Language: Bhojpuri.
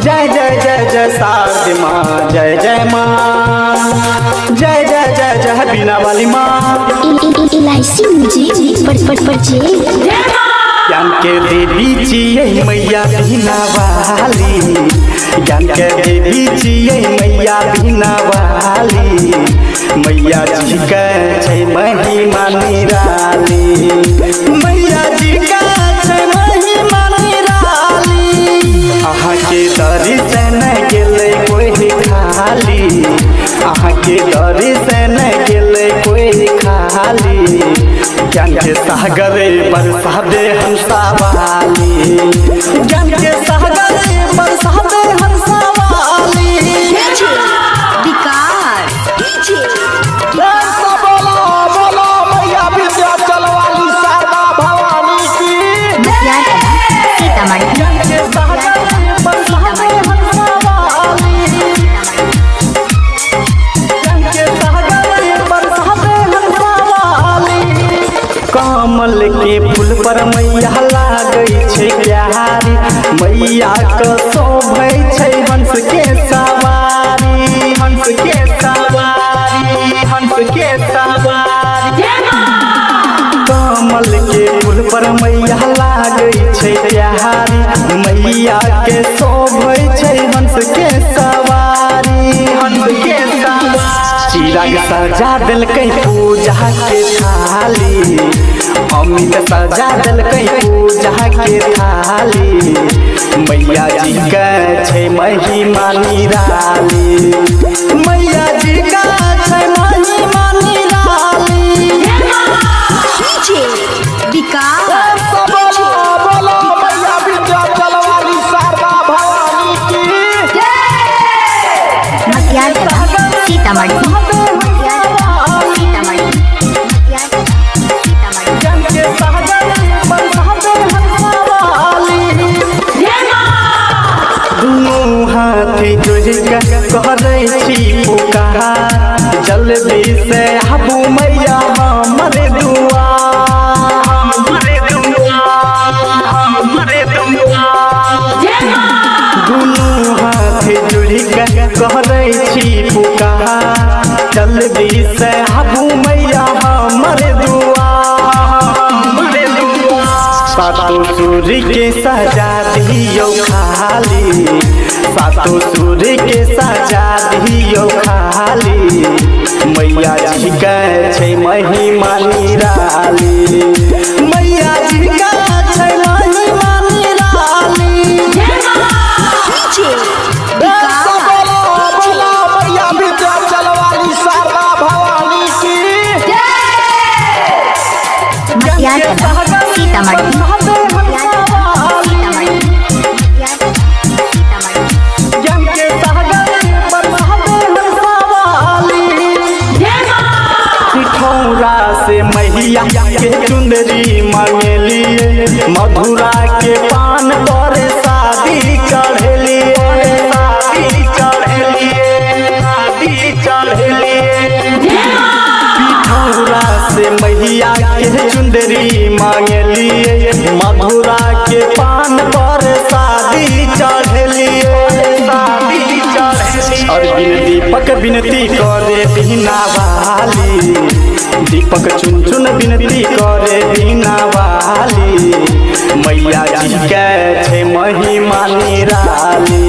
जय जय जय जय शारदे माँ, जय जय माँ, जय जय जय जय बीना वाली माँ। इलायची म्यूजिक परचे ज्ञान के देवी जिये मैया बीना वाली, ज्ञान के देवी जिये मैया बीना वाली, मैया जी के छै महिमा निराली, मैया जी के छै महिमा निराली। अहाँ के दर्शन गेले कोई खाली, अहाँ के दर्शन गेले कोई खाली, ज्ञान के सागरे बरसा दे हंसा वाली, ज्ञान के सागरे बरसा दे हंसा वाली। बोलो मैया विंध्याचल वाली शारदा भवानी की। ज्ञान के सागरे बरसा दे हंसा वाली, ज्ञान के सागरे बरसा दे हंसा वाली। कमल के फूल पर मैया लागै छै प्यारी, मैया के शोभै छै हंस के सवारी, हंस के सवारी, हंस के सवारी। कमल के फूल पर मैया लागै छै प्यारी, मैया के शोभै छै हंस के सवारी, हंस के सवारी। चिराग सजा देलकै पूजा के थाली, अमित सजा देलकै पूजा के थाली, मैया जी के छै महिमा निराली, मैया जी के छै महिमा निराली। बोलो मैया विंध्याचल वाली शारदा भवानी की। सीतामढ़ी कहै छी पुकार, जल्दी से आबू मैया हमरे दुआर, हमरे दुआर, हमरे दुआर। दुनू हाथ जोड़ी के कहै छी पुकार, जल्दी से आबू मैया हमरे दुआर, हमरे दुआर। सातों सूर्य के सजा दियो खाली, सातों सूर्य के सजा दियो खाली, मैया जी के छै महिमा निराली, मैया जी के छै महिमा निराली। बोलो मैया विंध्याचल वाली शारदा भवानी की। सीतामढ़ी से मैया के चुंदरी मांगलिए, मधुरा के पान पर शादी चढ़लिए, शादी चढ़लिए, शादी चढ़लिए। पिठौरा से मैया के चुंदरी मांगलिए, मधुरा के पान पर शादी चढ़लिए, शादी चढ़लिए। और दीपक विनती करे बीना वाली, दीपक चुन चुन विनती करे बीना वाली, मैया जी के छै महिमा निराली।